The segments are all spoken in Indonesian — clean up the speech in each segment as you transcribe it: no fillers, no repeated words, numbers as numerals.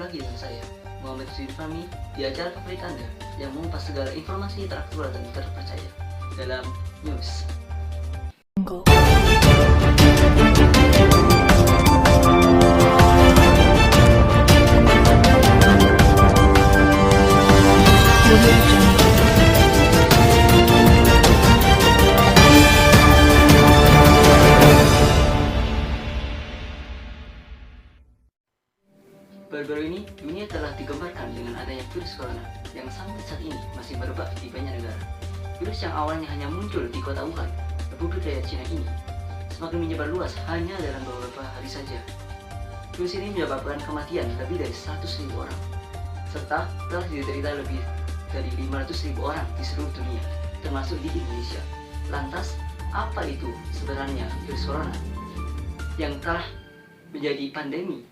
lagi dengan saya, Muhammad Rizky Fahmi, di acara favorit Anda yang mengupas segala informasi teraktual dan terpercaya dalam News. Baru-baru ini, dunia telah digemparkan dengan adanya virus corona yang sampai saat ini masih merebak di banyak negara. Virus yang awalnya hanya muncul di kota Wuhan, Republik Rakyat Cina ini, semakin menyebar luas hanya dalam beberapa hari saja. Virus ini menyebabkan kematian lebih dari 100.000 orang, serta telah diderita lebih dari 500.000 orang di seluruh dunia, termasuk di Indonesia. Lantas, apa itu sebenarnya virus corona yang telah menjadi pandemi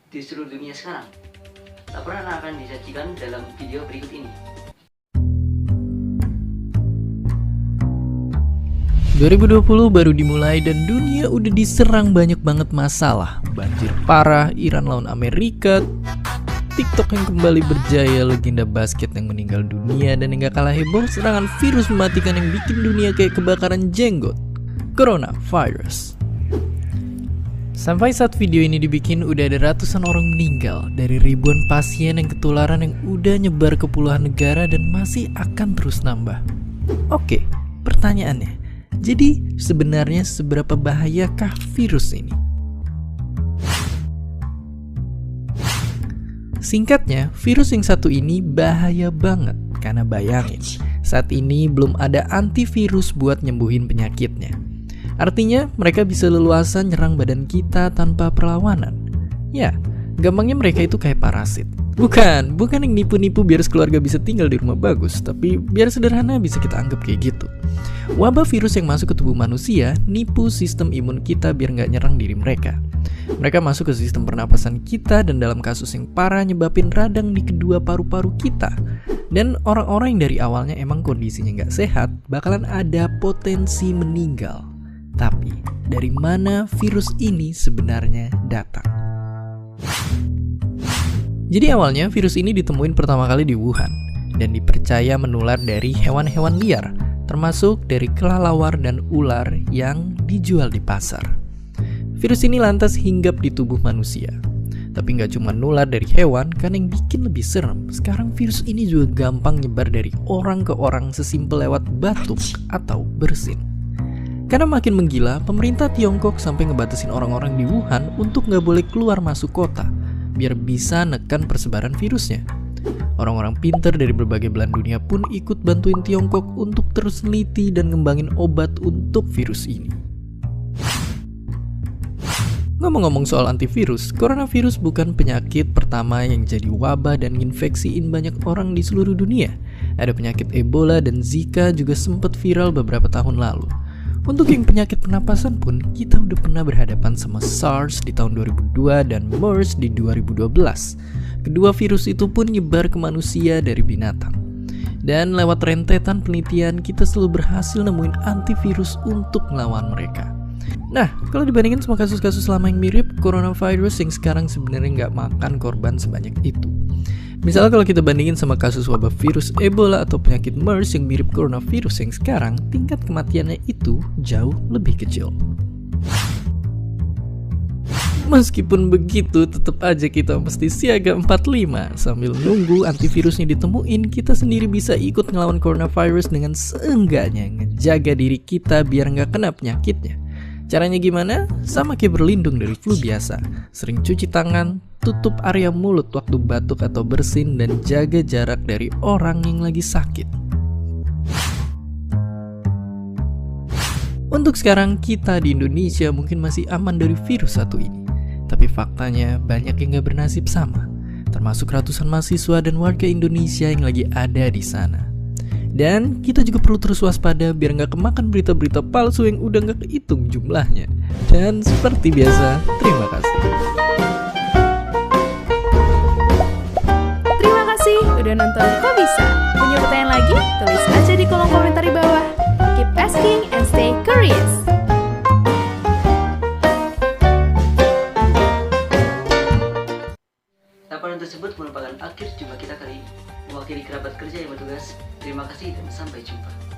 di seluruh dunia sekarang? Laporan akan disajikan dalam video berikut ini. 2020 baru dimulai dan dunia udah diserang banyak banget masalah. Banjir parah, Iran lawan Amerika, TikTok yang kembali berjaya, legenda basket yang meninggal dunia, dan yang gak kalah heboh, serangan virus mematikan yang bikin dunia kayak kebakaran jenggot, coronavirus. Sampai saat video ini dibikin udah ada ratusan orang meninggal dari ribuan pasien yang ketularan yang udah nyebar ke puluhan negara dan masih akan terus nambah. Oke, pertanyaannya, jadi sebenarnya seberapa bahayakah virus ini? Singkatnya, virus yang satu ini bahaya banget karena bayangin, saat ini belum ada antivirus buat nyembuhin penyakitnya. Artinya, mereka bisa leluasa nyerang badan kita tanpa perlawanan. Ya, gampangnya mereka itu kayak parasit. Bukan yang nipu-nipu biar keluarga bisa tinggal di rumah bagus, tapi biar sederhana bisa kita anggap kayak gitu. Wabah virus yang masuk ke tubuh manusia nipu sistem imun kita biar nggak nyerang diri mereka. Mereka masuk ke sistem pernapasan kita dan dalam kasus yang parah nyebabin radang di kedua paru-paru kita. Dan orang-orang yang dari awalnya emang kondisinya nggak sehat bakalan ada potensi meninggal. Tapi, dari mana virus ini sebenarnya datang? Jadi awalnya virus ini ditemuin pertama kali di Wuhan dan dipercaya menular dari hewan-hewan liar, termasuk dari kelelawar dan ular yang dijual di pasar. Virus ini lantas hinggap di tubuh manusia. Tapi nggak cuma nular dari hewan, kan yang bikin lebih serem. Sekarang virus ini juga gampang nyebar dari orang ke orang sesimpel lewat batuk atau bersin. Karena makin menggila, pemerintah Tiongkok sampai ngebatasin orang-orang di Wuhan untuk nggak boleh keluar masuk kota, biar bisa nekan persebaran virusnya. Orang-orang pinter dari berbagai belahan dunia pun ikut bantuin Tiongkok untuk terus neliti dan ngembangin obat untuk virus ini. Ngomong-ngomong soal antivirus, coronavirus bukan penyakit pertama yang jadi wabah dan nginfeksiin banyak orang di seluruh dunia. Ada penyakit Ebola dan Zika juga sempat viral beberapa tahun lalu. Untuk yang penyakit pernapasan pun, kita udah pernah berhadapan sama SARS di tahun 2002 dan MERS di 2012. Kedua virus itu pun nyebar ke manusia dari binatang. Dan lewat rentetan penelitian, kita selalu berhasil nemuin antivirus untuk melawan mereka. Nah, kalau dibandingin sama kasus-kasus lama yang mirip, coronavirus yang sekarang sebenarnya nggak makan korban sebanyak itu. Misalnya kalau kita bandingin sama kasus wabah virus Ebola atau penyakit MERS yang mirip coronavirus yang sekarang, tingkat kematiannya itu jauh lebih kecil. Meskipun begitu, tetap aja kita mesti siaga 45. Sambil nunggu antivirusnya ditemuin, kita sendiri bisa ikut ngelawan coronavirus dengan seenggaknya ngejaga diri kita biar nggak kena penyakitnya. Caranya gimana? Sama kayak berlindung dari flu biasa. Sering cuci tangan, tutup area mulut waktu batuk atau bersin, dan jaga jarak dari orang yang lagi sakit. Untuk sekarang, kita di Indonesia mungkin masih aman dari virus satu ini. Tapi faktanya banyak yang gak bernasib sama, termasuk ratusan mahasiswa dan warga Indonesia yang lagi ada di sana. Dan kita juga perlu terus waspada biar gak kemakan berita-berita palsu yang udah gak kehitung jumlahnya. Dan seperti biasa, terima kasih. Terima kasih udah nonton Kok Bisa. Punya pertanyaan lagi? Tulis aja di kolom komentar di bawah. Keep asking and stay curious. Taparan tersebut merupakan akhir jumpa kita kali ini. Mewakili kerabat kerja yang bertugas, terima kasih dan sampai jumpa.